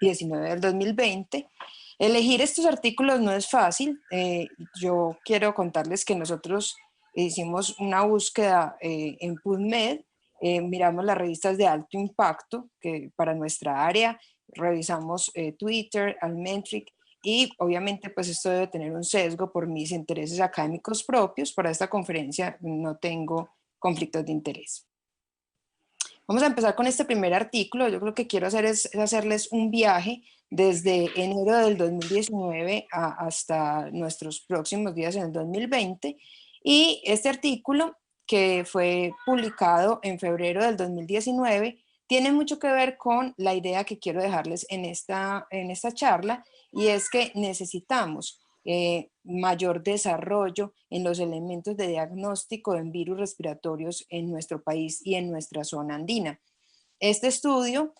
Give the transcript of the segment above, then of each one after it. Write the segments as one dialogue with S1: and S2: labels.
S1: 19 del 2020. Elegir estos artículos no es fácil. Yo quiero contarles que nosotros hicimos una búsqueda en PubMed, miramos las revistas de alto impacto que para nuestra área, revisamos Twitter, Altmetric, y obviamente pues esto debe tener un sesgo por mis intereses académicos propios. Para esta conferencia no tengo conflictos de interés. Vamos a empezar con este primer artículo. Yo creo que quiero hacer es hacerles un viaje desde enero del 2019 hasta nuestros próximos días en el 2020. Y este artículo, que fue publicado en febrero del 2019, tiene mucho que ver con la idea que quiero dejarles en esta charla, y es que necesitamos mayor desarrollo en los elementos de diagnóstico en virus respiratorios en nuestro país y en nuestra zona andina. Este estudio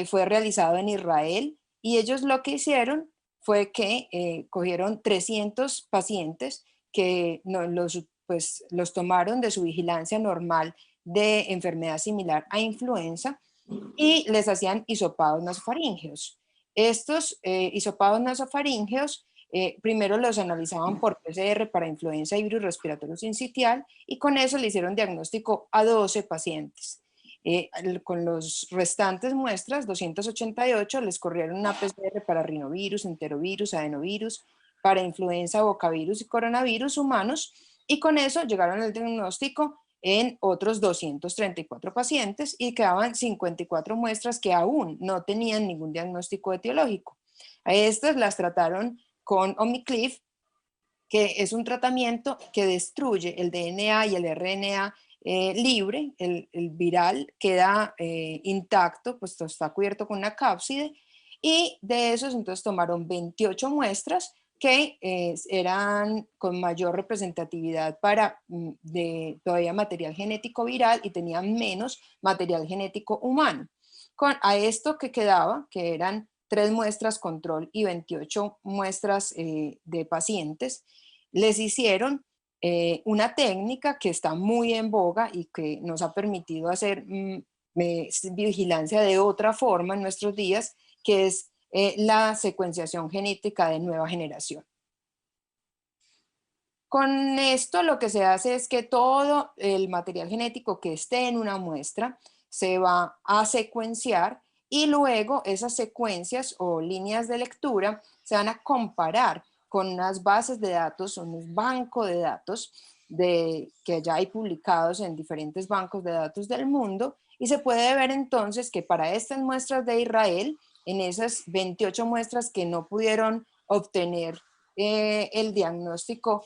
S1: fue realizado en Israel, y ellos lo que hicieron fue que cogieron 300 pacientes que los tomaron de su vigilancia normal de enfermedad similar a influenza y les hacían hisopados nasofaríngeos. Estos hisopados nasofaríngeos primero los analizaban por PCR para influenza y virus respiratorio sincitial, y con eso le hicieron diagnóstico a 12 pacientes. Con los restantes muestras, 288, les corrieron una PCR para rinovirus, enterovirus, adenovirus, para influenza, bocavirus y coronavirus humanos, y con eso llegaron al diagnóstico en otros 234 pacientes, y quedaban 54 muestras que aún no tenían ningún diagnóstico etiológico. A estas las trataron con Omiclif, que es un tratamiento que destruye el DNA y el RNA libre. El viral queda intacto, pues está cubierto con una cápside, y de esos entonces tomaron 28 muestras que eran con mayor representatividad para todavía material genético viral, y tenían menos material genético humano. A esto que quedaba, que eran 3 muestras control y 28 muestras de pacientes, les hicieron una técnica que está muy en boga y que nos ha permitido hacer vigilancia de otra forma en nuestros días, que es la secuenciación genética de nueva generación. Con esto lo que se hace es que todo el material genético que esté en una muestra se va a secuenciar, y luego esas secuencias o líneas de lectura se van a comparar con unas bases de datos, un banco de datos que ya hay publicados en diferentes bancos de datos del mundo, y se puede ver entonces que para estas muestras de Israel, en esas 28 muestras que no pudieron obtener el diagnóstico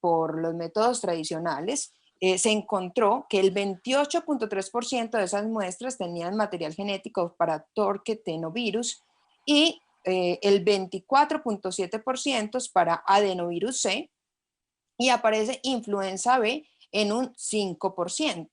S1: por los métodos tradicionales, se encontró que el 28.3% de esas muestras tenían material genético para torquetenovirus, y el 24.7% para adenovirus C, y aparece influenza B en un 5%.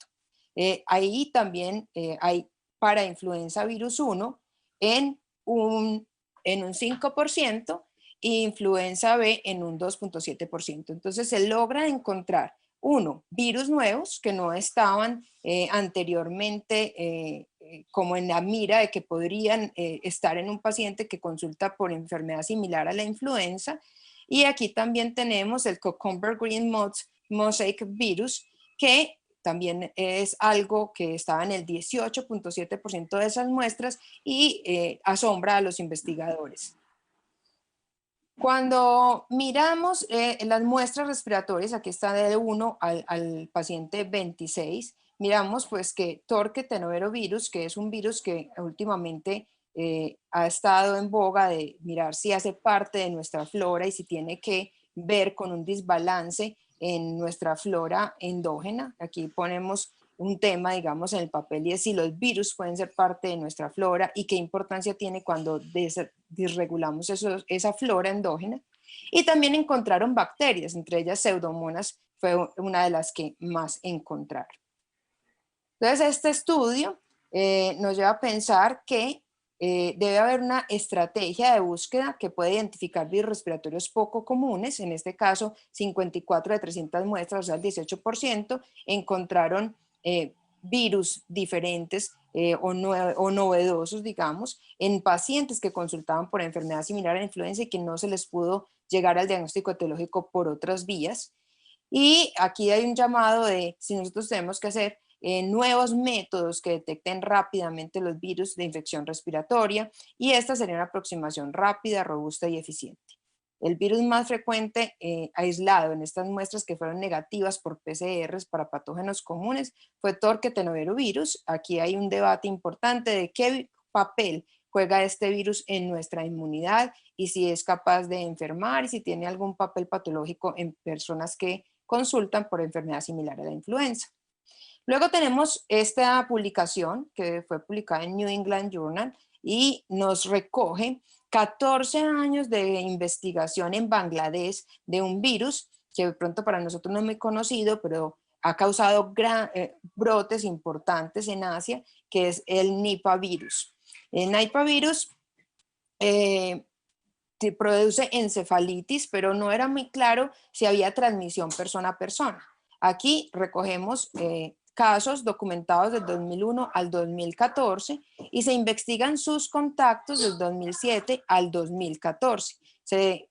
S1: Ahí también hay para influenza virus 1 en un 5%, e influenza B en un 2.7%. Entonces se logra encontrar, uno, virus nuevos que no estaban anteriormente como en la mira de que podrían estar en un paciente que consulta por enfermedad similar a la influenza. Y aquí también tenemos el Cucumber Green Mosaic Virus, que también es algo que estaba en el 18.7% de esas muestras, y asombra a los investigadores. Cuando miramos las muestras respiratorias, aquí está del 1 al paciente 26, miramos pues que torquetenovirus, que es un virus que últimamente ha estado en boga de mirar si hace parte de nuestra flora y si tiene que ver con un desbalance en nuestra flora endógena. Aquí ponemos un tema, digamos, en el papel, y es si los virus pueden ser parte de nuestra flora y qué importancia tiene cuando desregulamos esa flora endógena. Y también encontraron bacterias, entre ellas Pseudomonas fue una de las que más encontraron. Entonces, este estudio nos lleva a pensar que debe haber una estrategia de búsqueda que puede identificar virus respiratorios poco comunes. En este caso, 54 de 300 muestras, o sea, el 18%, encontraron virus diferentes o novedosos, digamos, en pacientes que consultaban por enfermedad similar a la influenza y que no se les pudo llegar al diagnóstico etiológico por otras vías. Y aquí hay un llamado de si nosotros tenemos que hacer nuevos métodos que detecten rápidamente los virus de infección respiratoria, y esta sería una aproximación rápida, robusta y eficiente. El virus más frecuente aislado en estas muestras que fueron negativas por PCRs para patógenos comunes fue torquetenovirus. Aquí hay un debate importante de qué papel juega este virus en nuestra inmunidad y si es capaz de enfermar y si tiene algún papel patológico en personas que consultan por enfermedad similar a la influenza. Luego tenemos esta publicación que fue publicada en New England Journal y nos recoge 14 años de investigación en Bangladesh de un virus que de pronto para nosotros no es muy conocido, pero ha causado brotes importantes en Asia, que es el Nipah virus. El Nipah virus produce encefalitis, pero no era muy claro si había transmisión persona a persona. Aquí recogemos casos documentados del 2001 al 2014 y se investigan sus contactos del 2007 al 2014. Se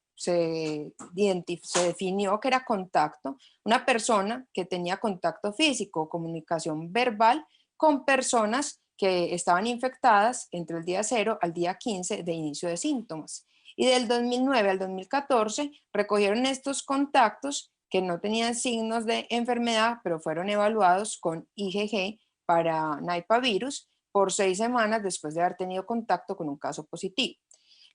S1: definió que era contacto, una persona que tenía contacto físico, comunicación verbal con personas que estaban infectadas entre el día 0 al día 15 de inicio de síntomas. Y del 2009 al 2014 recogieron estos contactos que no tenían signos de enfermedad, pero fueron evaluados con IgG para Nipah virus por 6 semanas después de haber tenido contacto con un caso positivo.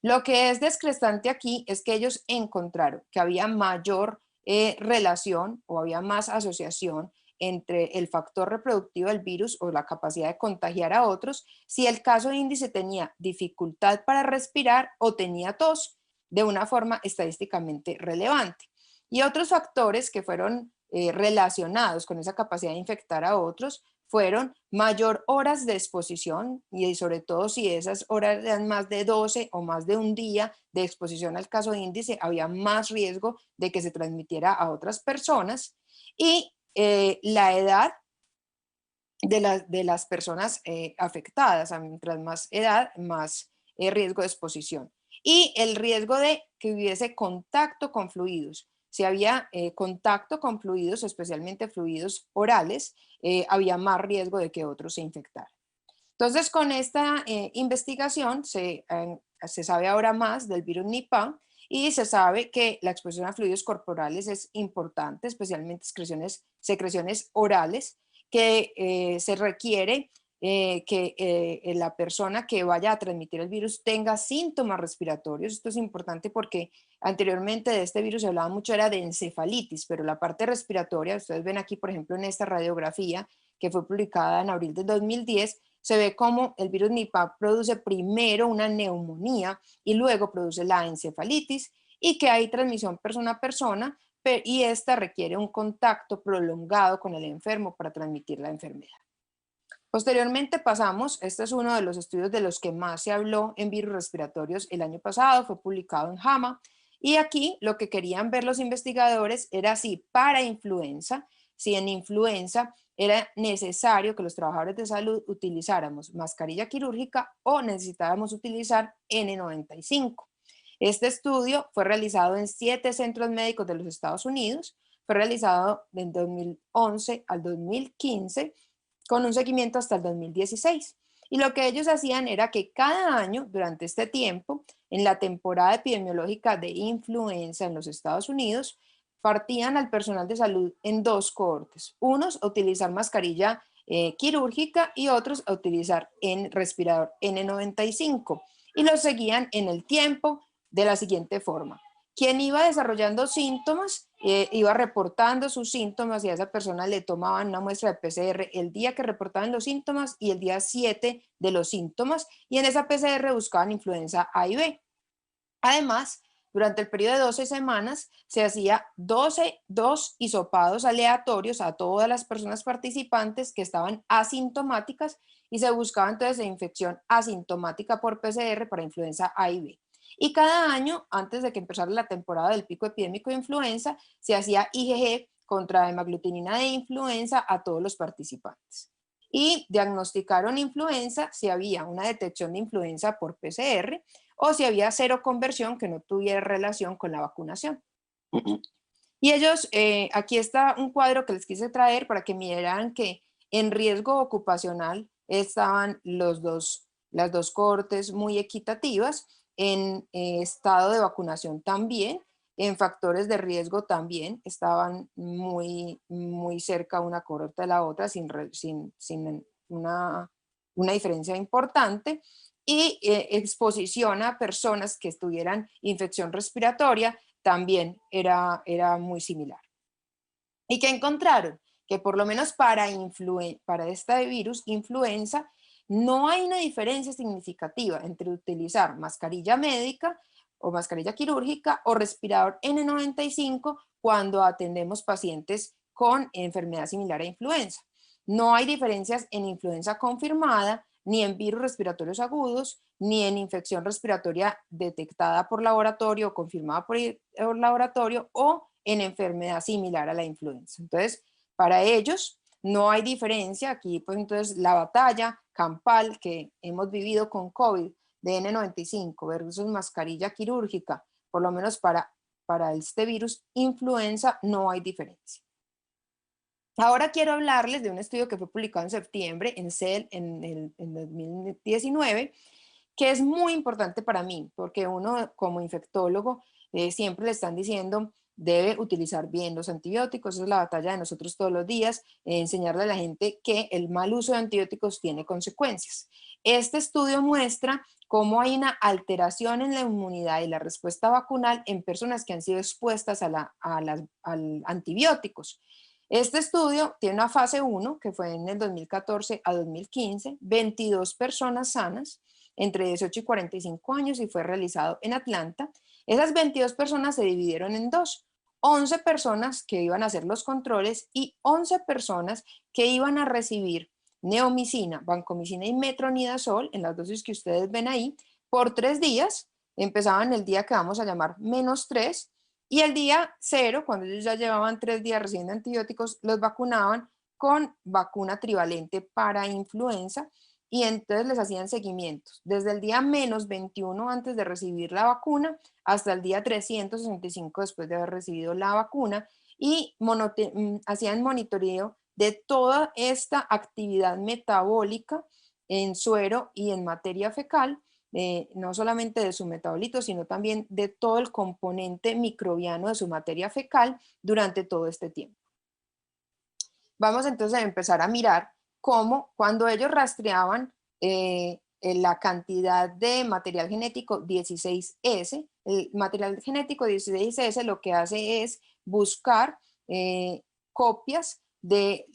S1: Lo que es descrestante aquí es que ellos encontraron que había mayor relación o había más asociación entre el factor reproductivo del virus o la capacidad de contagiar a otros si el caso índice tenía dificultad para respirar o tenía tos de una forma estadísticamente relevante. Y otros factores que fueron relacionados con esa capacidad de infectar a otros fueron mayor horas de exposición y sobre todo si esas horas eran más de 12 o más de un día de exposición al caso índice, había más riesgo de que se transmitiera a otras personas y la edad de las personas afectadas, mientras más edad, más riesgo de exposición. Y el riesgo de que hubiese contacto con fluidos. Si había contacto con fluidos, especialmente fluidos orales, había más riesgo de que otros se infectaran. Entonces, con esta investigación se sabe ahora más del virus Nipah y se sabe que la exposición a fluidos corporales es importante, especialmente secreciones orales, que se requiere que la persona que vaya a transmitir el virus tenga síntomas respiratorios. Esto es importante porque anteriormente de este virus se hablaba mucho era de encefalitis, pero la parte respiratoria, ustedes ven aquí por ejemplo en esta radiografía que fue publicada en abril del 2010, se ve cómo el virus Nipah produce primero una neumonía y luego produce la encefalitis y que hay transmisión persona a persona y esta requiere un contacto prolongado con el enfermo para transmitir la enfermedad. Posteriormente pasamos, este es uno de los estudios de los que más se habló en virus respiratorios el año pasado, fue publicado en JAMA, y aquí lo que querían ver los investigadores era si para influenza, si en influenza era necesario que los trabajadores de salud utilizáramos mascarilla quirúrgica o necesitábamos utilizar N95. Este estudio fue realizado en 7 centros médicos de los Estados Unidos, fue realizado del 2011 al 2015 con un seguimiento hasta el 2016. Y lo que ellos hacían era que cada año, durante este tiempo, en la temporada epidemiológica de influenza en los Estados Unidos, partían al personal de salud en 2 cohortes. Unos a utilizar mascarilla quirúrgica y otros a utilizar respirador N95. Y los seguían en el tiempo de la siguiente forma. Quien iba desarrollando síntomas, iba reportando sus síntomas y a esa persona le tomaban una muestra de PCR el día que reportaban los síntomas y el día 7 de los síntomas, y en esa PCR buscaban influenza A y B. Además, durante el periodo de 12 semanas se hacía 2 hisopados aleatorios a todas las personas participantes que estaban asintomáticas y se buscaba entonces la infección asintomática por PCR para influenza A y B. Y cada año, antes de que empezara la temporada del pico epidémico de influenza, se hacía IgG contra hemaglutinina de influenza a todos los participantes. y diagnosticaron influenza si había una detección de influenza por PCR o si había cero conversión que no tuviera relación con la vacunación. Y ellos, aquí está un cuadro que les quise traer para que miraran que en riesgo ocupacional estaban las dos cohortes muy equitativas, en estado de vacunación también, en factores de riesgo también estaban muy, muy cerca una cohorte de la otra sin una diferencia importante, y exposición a personas que tuvieran infección respiratoria también era muy similar. ¿Y qué encontraron? Que por lo menos para este virus, influenza, no hay una diferencia significativa entre utilizar mascarilla médica o mascarilla quirúrgica o respirador N95 cuando atendemos pacientes con enfermedad similar a influenza. No hay diferencias en influenza confirmada, ni en virus respiratorios agudos, ni en infección respiratoria detectada por laboratorio o confirmada por laboratorio, o en enfermedad similar a la influenza. Entonces, para ellos no hay diferencia. Aquí, pues entonces, la batalla campal que hemos vivido con COVID de N95 versus mascarilla quirúrgica, por lo menos para este virus influenza, no hay diferencia. Ahora quiero hablarles de un estudio que fue publicado en septiembre en Cell en 2019, que es muy importante para mí, porque uno como infectólogo siempre le están diciendo debe utilizar bien los antibióticos. Esa es la batalla de nosotros todos los días, enseñarle a la gente que el mal uso de antibióticos tiene consecuencias. Este estudio muestra cómo hay una alteración en la inmunidad y la respuesta vacunal en personas que han sido expuestas a antibióticos. Este estudio tiene una fase 1, que fue en el 2014 a 2015, 22 personas sanas, entre 18 y 45 años, y fue realizado en Atlanta. Esas 22 personas se dividieron en dos: 11 personas que iban a hacer los controles y 11 personas que iban a recibir neomicina, vancomicina y metronidazol en las dosis que ustedes ven ahí por 3 días. Empezaban el día que vamos a llamar -3, y el día 0, cuando ellos ya llevaban 3 días recibiendo antibióticos, los vacunaban con vacuna trivalente para influenza, y entonces les hacían seguimientos desde el día -21 antes de recibir la vacuna hasta el día 365 después de haber recibido la vacuna, y hacían monitoreo de toda esta actividad metabólica en suero y en materia fecal, no solamente de su metabolito, sino también de todo el componente microbiano de su materia fecal durante todo este tiempo. Vamos entonces a empezar a mirar cómo cuando ellos rastreaban la cantidad de material genético 16S, el material genético 16S lo que hace es buscar copias de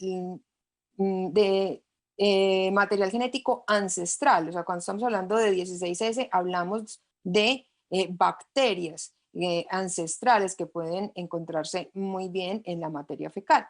S1: material genético ancestral. O sea, cuando estamos hablando de 16S, hablamos de bacterias ancestrales que pueden encontrarse muy bien en la materia fecal.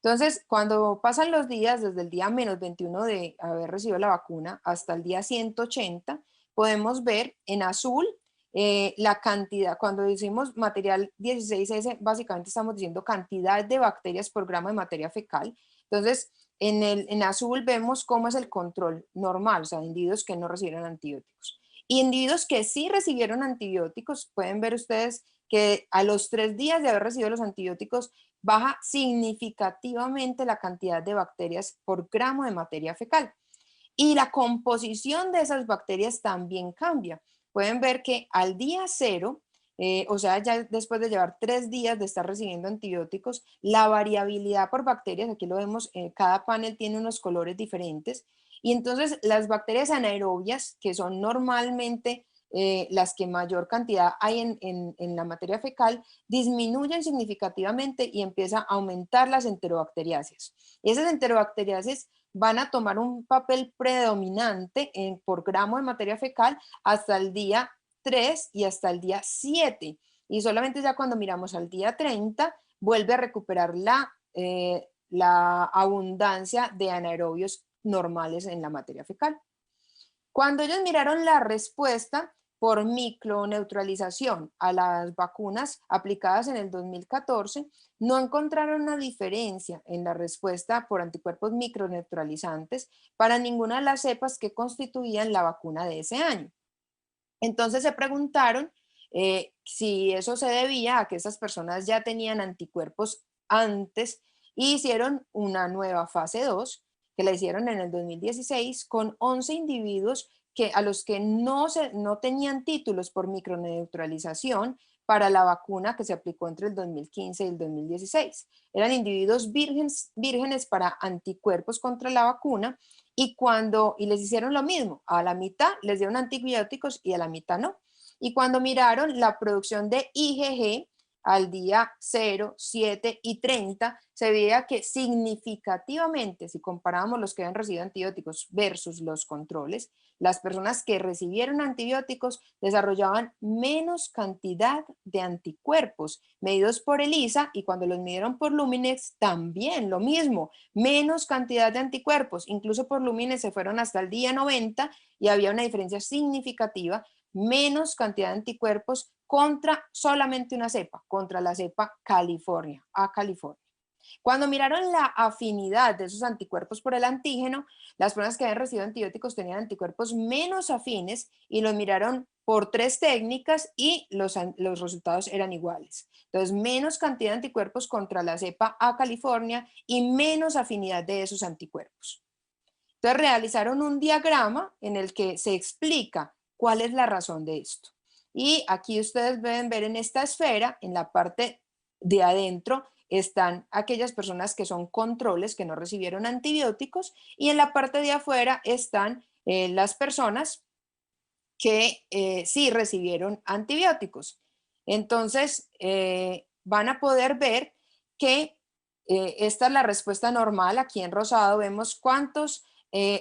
S1: Entonces, cuando pasan los días, desde el día -21 de haber recibido la vacuna hasta el día 180, podemos ver en azul la cantidad. Cuando decimos material 16S, básicamente estamos diciendo cantidad de bacterias por gramo de materia fecal. Entonces, en azul vemos cómo es el control normal, o sea, individuos que no recibieron antibióticos. Y individuos que sí recibieron antibióticos, pueden ver ustedes que a los 3 días de haber recibido los antibióticos, baja significativamente la cantidad de bacterias por gramo de materia fecal. Y la composición de esas bacterias también cambia. Pueden ver que al día 0, o sea, ya después de llevar 3 días de estar recibiendo antibióticos, la variabilidad por bacterias, aquí lo vemos, cada panel tiene unos colores diferentes, y entonces las bacterias anaerobias, que son normalmente las que mayor cantidad hay en la materia fecal, disminuyen significativamente y empieza a aumentar las enterobacteriáceas. Esas enterobacteriáceas van a tomar un papel predominante por gramo de materia fecal hasta el día 3 y hasta el día 7. Y solamente ya cuando miramos al día 30 vuelve a recuperar la abundancia de anaerobios normales en la materia fecal. Cuando ellos miraron la respuesta, por microneutralización a las vacunas aplicadas en el 2014, no encontraron una diferencia en la respuesta por anticuerpos microneutralizantes para ninguna de las cepas que constituían la vacuna de ese año. Entonces se preguntaron si eso se debía a que esas personas ya tenían anticuerpos antes y hicieron una nueva fase 2 que la hicieron en el 2016 con 11 individuos a los que no tenían títulos por microneutralización para la vacuna que se aplicó entre el 2015 y el 2016. Eran individuos vírgenes para anticuerpos contra la vacuna y les hicieron lo mismo, a la mitad les dieron antibióticos y a la mitad no. Y cuando miraron la producción de IgG al día 0, 7 y 30, se veía que significativamente, si comparábamos los que habían recibido antibióticos versus los controles, las personas que recibieron antibióticos desarrollaban menos cantidad de anticuerpos medidos por ELISA, y cuando los midieron por Luminex también lo mismo, menos cantidad de anticuerpos, incluso por Luminex se fueron hasta el día 90 y había una diferencia significativa, menos cantidad de anticuerpos contra solamente una cepa, contra la cepa California, A California. Cuando miraron la afinidad de esos anticuerpos por el antígeno, las personas que habían recibido antibióticos tenían anticuerpos menos afines y los miraron por 3 técnicas y los resultados eran iguales. Entonces, menos cantidad de anticuerpos contra la cepa A California y menos afinidad de esos anticuerpos. Entonces, realizaron un diagrama en el que se explica cuál es la razón de esto. Y aquí ustedes pueden ver en esta esfera, en la parte de adentro, están aquellas personas que son controles, que no recibieron antibióticos, y en la parte de afuera están las personas que sí recibieron antibióticos. Entonces, van a poder ver que esta es la respuesta normal. Aquí en rosado vemos cuántos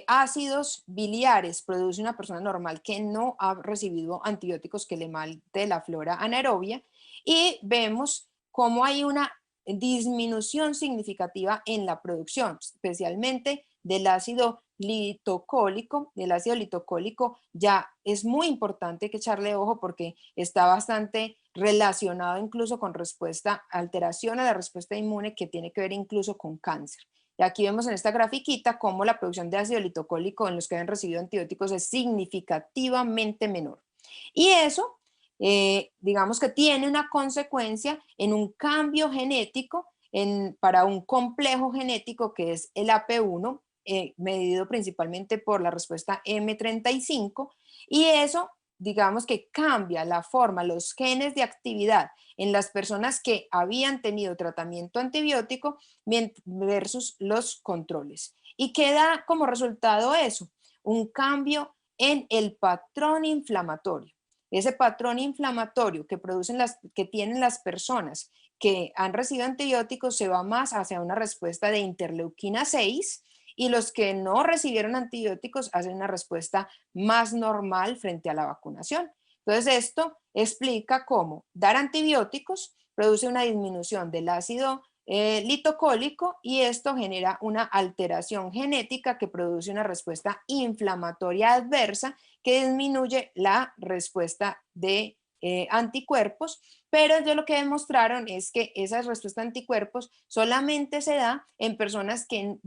S1: ácidos biliares produce una persona normal que no ha recibido antibióticos que le malte la flora anaerobia, y vemos cómo hay una disminución significativa en la producción, especialmente del ácido litocólico. El ácido litocólico ya es muy importante que echarle ojo porque está bastante relacionado incluso con alteración a la respuesta inmune, que tiene que ver incluso con cáncer. Y aquí vemos en esta grafiquita cómo la producción de ácido litocólico en los que han recibido antibióticos es significativamente menor. Y eso, digamos que tiene una consecuencia en un cambio genético para un complejo genético que es el AP1, medido principalmente por la respuesta M35, y eso, digamos que cambia la forma, los genes de actividad en las personas que habían tenido tratamiento antibiótico versus los controles. ¿Y qué da como resultado eso? Un cambio en el patrón inflamatorio. Ese patrón inflamatorio que tienen las personas que han recibido antibióticos se va más hacia una respuesta de interleuquina 6, y los que no recibieron antibióticos hacen una respuesta más normal frente a la vacunación. Entonces, esto explica cómo dar antibióticos produce una disminución del ácido litocólico, y esto genera una alteración genética que produce una respuesta inflamatoria adversa que disminuye la respuesta de anticuerpos, pero ellos lo que demostraron es que esa respuesta de anticuerpos solamente se da en personas que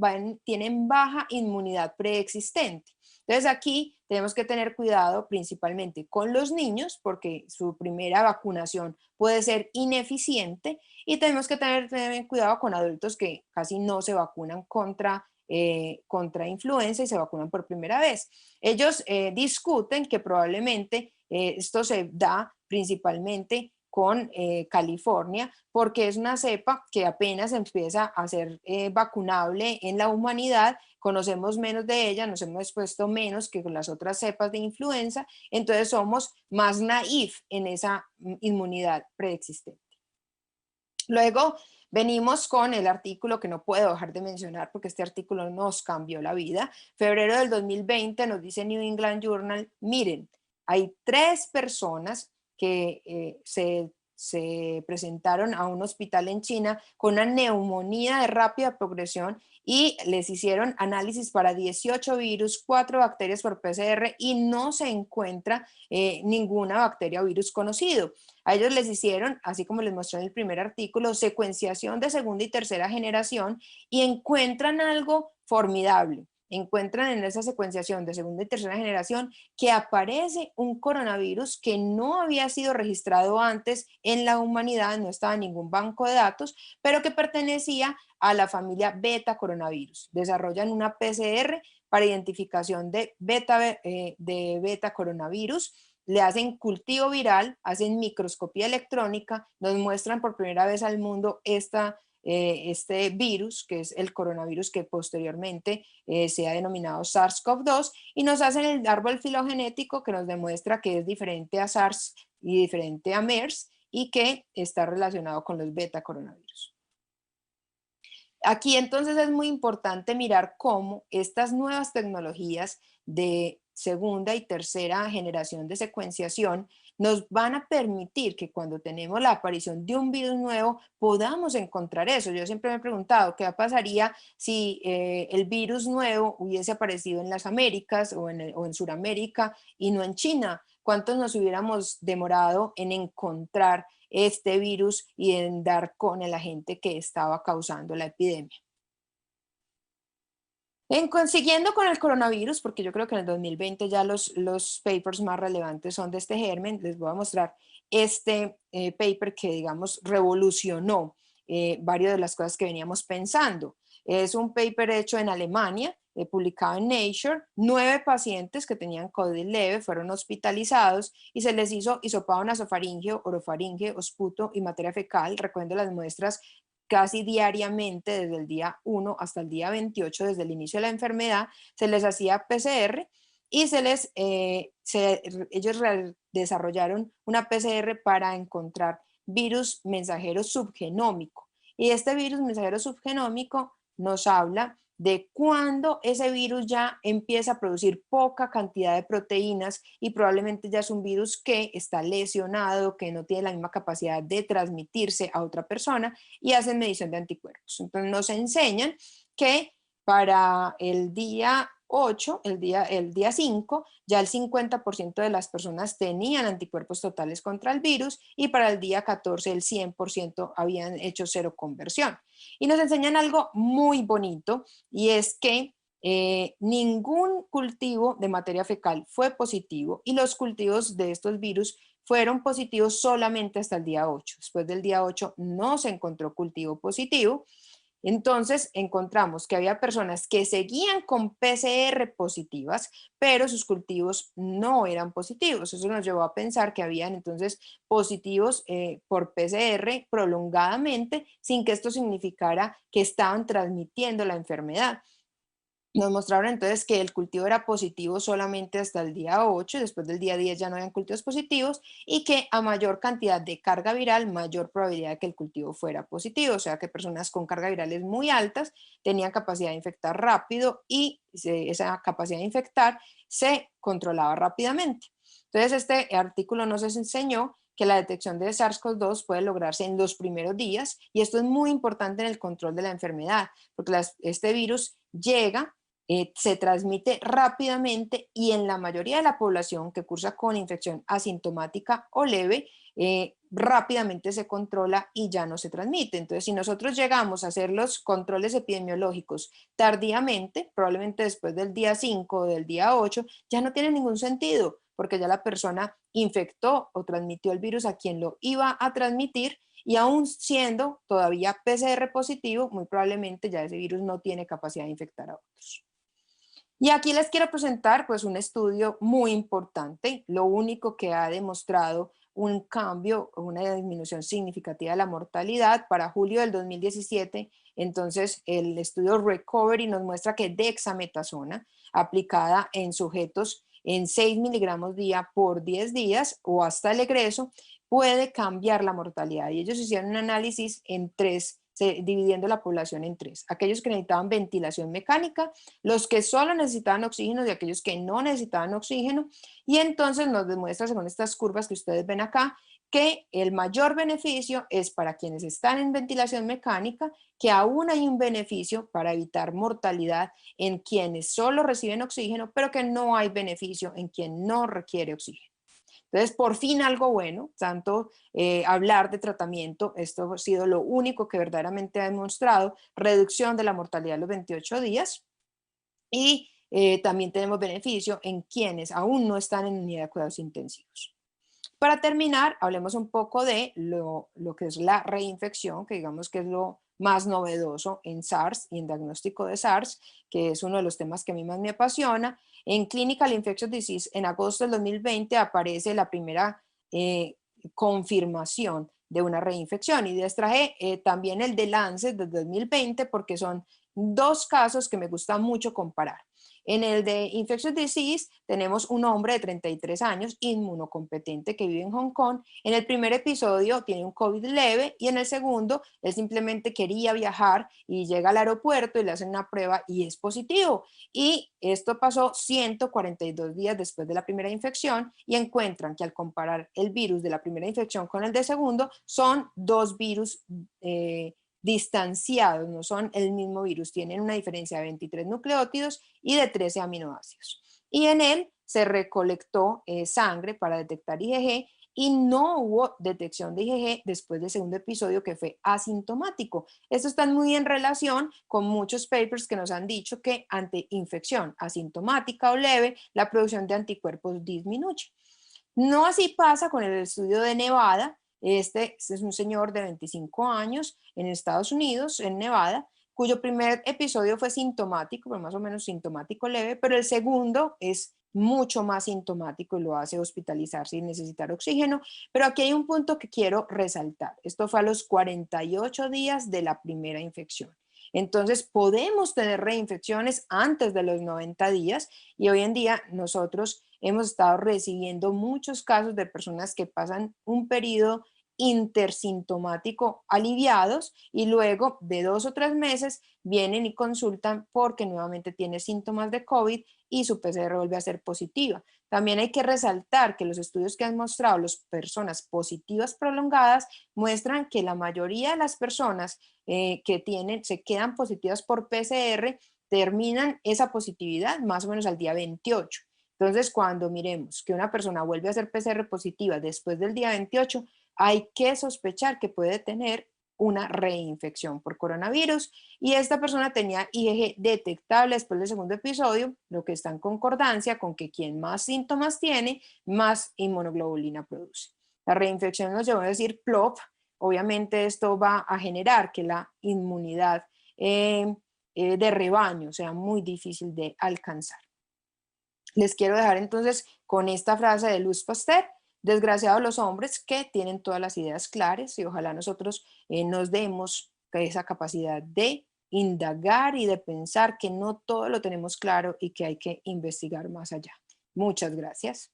S1: tienen baja inmunidad preexistente. Entonces aquí tenemos que tener cuidado principalmente con los niños porque su primera vacunación puede ser ineficiente, y tenemos que tener cuidado con adultos que casi no se vacunan contra influenza y se vacunan por primera vez. Ellos discuten que probablemente esto se da principalmente con California, porque es una cepa que apenas empieza a ser vacunable en la humanidad, conocemos menos de ella, nos hemos expuesto menos que con las otras cepas de influenza, entonces somos más naif en esa inmunidad preexistente. Luego venimos con el artículo que no puedo dejar de mencionar porque este artículo nos cambió la vida. Febrero del 2020 nos dice New England Journal, miren, hay 3 personas que se se presentaron a un hospital en China con una neumonía de rápida progresión y les hicieron análisis para 18 virus, 4 bacterias por PCR y no se encuentra ninguna bacteria o virus conocido. A ellos les hicieron, así como les mostré en el primer artículo, secuenciación de segunda y tercera generación y encuentran algo formidable. Encuentran en esa secuenciación de segunda y tercera generación que aparece un coronavirus que no había sido registrado antes en la humanidad, no estaba en ningún banco de datos, pero que pertenecía a la familia beta coronavirus. Desarrollan una PCR para identificación de beta coronavirus, le hacen cultivo viral, hacen microscopía electrónica, nos muestran por primera vez al mundo este virus, que es el coronavirus que posteriormente se ha denominado SARS-CoV-2, y nos hacen el árbol filogenético que nos demuestra que es diferente a SARS y diferente a MERS y que está relacionado con los beta coronavirus. Aquí entonces es muy importante mirar cómo estas nuevas tecnologías de segunda y tercera generación de secuenciación nos van a permitir que cuando tenemos la aparición de un virus nuevo podamos encontrar eso. Yo siempre me he preguntado qué pasaría si el virus nuevo hubiese aparecido en las Américas o en Sudamérica y no en China. ¿Cuántos nos hubiéramos demorado en encontrar este virus y en dar con el agente que estaba causando la epidemia? Siguiendo con el coronavirus, porque yo creo que en el 2020 ya los papers más relevantes son de este germen, les voy a mostrar este paper que, digamos, revolucionó varias de las cosas que veníamos pensando. Es un paper hecho en Alemania, publicado en Nature. 9 pacientes que tenían COVID leve fueron hospitalizados y se les hizo hisopado nasofaríngeo, orofaringe, osputo y materia fecal, recogiendo las muestras casi diariamente desde el día 1 hasta el día 28, desde el inicio de la enfermedad, se les hacía PCR y ellos desarrollaron una PCR para encontrar virus mensajero subgenómico. Y este virus mensajero subgenómico nos habla de cuando ese virus ya empieza a producir poca cantidad de proteínas y probablemente ya es un virus que está lesionado, que no tiene la misma capacidad de transmitirse a otra persona y hacen medición de anticuerpos. Entonces nos enseñan que para el día 8, el día 5, ya el 50% de las personas tenían anticuerpos totales contra el virus y para el día 14 el 100% habían hecho cero conversión. Y nos enseñan algo muy bonito y es que ningún cultivo de materia fecal fue positivo y los cultivos de estos virus fueron positivos solamente hasta el día 8. Después del día 8 no se encontró cultivo positivo. Entonces encontramos que había personas que seguían con PCR positivas, pero sus cultivos no eran positivos. Eso nos llevó a pensar que habían entonces positivos por PCR prolongadamente, sin que esto significara que estaban transmitiendo la enfermedad. Nos mostraron entonces que el cultivo era positivo solamente hasta el día 8, después del día 10 ya no habían cultivos positivos y que a mayor cantidad de carga viral, mayor probabilidad de que el cultivo fuera positivo, o sea que personas con carga virales muy altas tenían capacidad de infectar rápido y esa capacidad de infectar se controlaba rápidamente. Entonces este artículo nos enseñó que la detección de SARS-CoV-2 puede lograrse en los primeros días y esto es muy importante en el control de la enfermedad, porque este virus llega, se transmite rápidamente y en la mayoría de la población que cursa con infección asintomática o leve, rápidamente se controla y ya no se transmite. Entonces, si nosotros llegamos a hacer los controles epidemiológicos tardíamente, probablemente después del día 5 o del día 8, ya no tiene ningún sentido, porque ya la persona infectó o transmitió el virus a quien lo iba a transmitir y aún siendo todavía PCR positivo, muy probablemente ya ese virus no tiene capacidad de infectar a otros. Y aquí les quiero presentar pues un estudio muy importante, lo único que ha demostrado un cambio, una disminución significativa de la mortalidad para julio del 2017. Entonces el estudio Recovery nos muestra que dexametasona aplicada en sujetos en 6 miligramos día por 10 días o hasta el egreso puede cambiar la mortalidad. Y ellos hicieron un análisis en 3 dividiendo la población en tres: aquellos que necesitaban ventilación mecánica, los que solo necesitaban oxígeno y aquellos que no necesitaban oxígeno. Y entonces nos demuestra, según estas curvas que ustedes ven acá, que el mayor beneficio es para quienes están en ventilación mecánica, que aún hay un beneficio para evitar mortalidad en quienes solo reciben oxígeno, pero que no hay beneficio en quien no requiere oxígeno. Entonces, por fin algo bueno, tanto hablar de tratamiento, esto ha sido lo único que verdaderamente ha demostrado reducción de la mortalidad a los 28 días, y también tenemos beneficio en quienes aún no están en unidad de cuidados intensivos. Para terminar, hablemos un poco de lo que es la reinfección, que digamos que es lo más novedoso en SARS y en diagnóstico de SARS, que es uno de los temas que a mí más me apasiona. En Clinical Infectious Disease, en agosto del 2020, aparece la primera confirmación de una reinfección, y les traje también el de Lancet del 2020 porque son dos casos que me gusta mucho comparar. En el de Infectious Disease tenemos un hombre de 33 años, inmunocompetente, que vive en Hong Kong. En el primer episodio tiene un COVID leve y en el segundo él simplemente quería viajar y llega al aeropuerto y le hacen una prueba y es positivo. Y esto pasó 142 días después de la primera infección y encuentran que al comparar el virus de la primera infección con el de segundo son dos virus distanciados, no son el mismo virus, tienen una diferencia de 23 nucleótidos y de 13 aminoácidos. Y en él se recolectó sangre para detectar IgG y no hubo detección de IgG después del segundo episodio, que fue asintomático. Esto está muy en relación con muchos papers que nos han dicho que ante infección asintomática o leve, la producción de anticuerpos disminuye. No así pasa con el estudio de Nevada. Este es un señor de 25 años en Estados Unidos, en Nevada, cuyo primer episodio fue sintomático, pero más o menos sintomático leve, pero el segundo es mucho más sintomático y lo hace hospitalizarse y necesitar oxígeno. Pero aquí hay un punto que quiero resaltar. Esto fue a los 48 días de la primera infección. Entonces, podemos tener reinfecciones antes de los 90 días y hoy en día nosotros hemos estado recibiendo muchos casos de personas que pasan un periodo intersintomático aliviados y luego de 2 o 3 meses vienen y consultan porque nuevamente tiene síntomas de COVID y su PCR vuelve a ser positiva. También hay que resaltar que los estudios que han mostrado las personas positivas prolongadas muestran que la mayoría de las personas que se quedan positivas por PCR terminan esa positividad más o menos al día 28. Entonces, cuando miremos que una persona vuelve a ser PCR positiva después del día 28, hay que sospechar que puede tener una reinfección por coronavirus, y esta persona tenía IgG detectable después del segundo episodio, lo que está en concordancia con que quien más síntomas tiene, más inmunoglobulina produce. La reinfección nos llevó a decir plop. Obviamente esto va a generar que la inmunidad de rebaño sea muy difícil de alcanzar. Les quiero dejar entonces con esta frase de Louis Pasteur: desgraciados los hombres que tienen todas las ideas claras, y ojalá nosotros nos demos esa capacidad de indagar y de pensar que no todo lo tenemos claro y que hay que investigar más allá. Muchas gracias.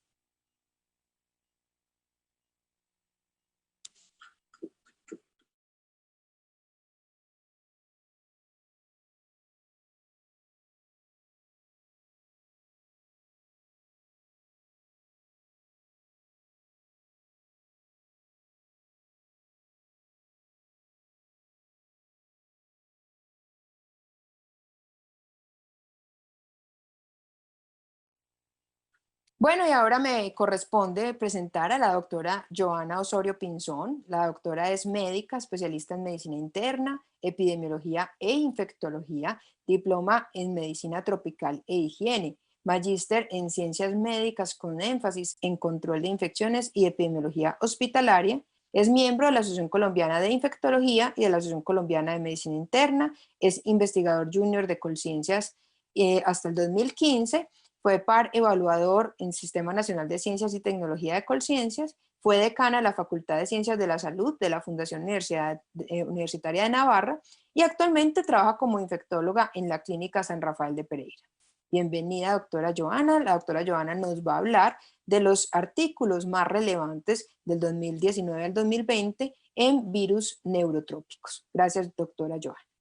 S1: Bueno, y ahora me corresponde presentar a la doctora Joana Osorio Pinzón. La doctora es médica, especialista en medicina interna, epidemiología e infectología, diploma en medicina tropical e higiene, magíster en ciencias médicas con énfasis en control de infecciones y epidemiología hospitalaria. Es miembro de la Asociación Colombiana de Infectología y de la Asociación Colombiana de Medicina Interna. Es investigador junior de Colciencias hasta el 2015. Fue par evaluador en Sistema Nacional de Ciencias y Tecnología de Colciencias, fue decana de la Facultad de Ciencias de la Salud de la Fundación Universitaria de Navarra y actualmente trabaja como infectóloga en la Clínica San Rafael de Pereira. Bienvenida, doctora Joana. La doctora Joana nos va a hablar de los artículos más relevantes del 2019 al 2020 en virus neurotrópicos. Gracias, doctora Joana.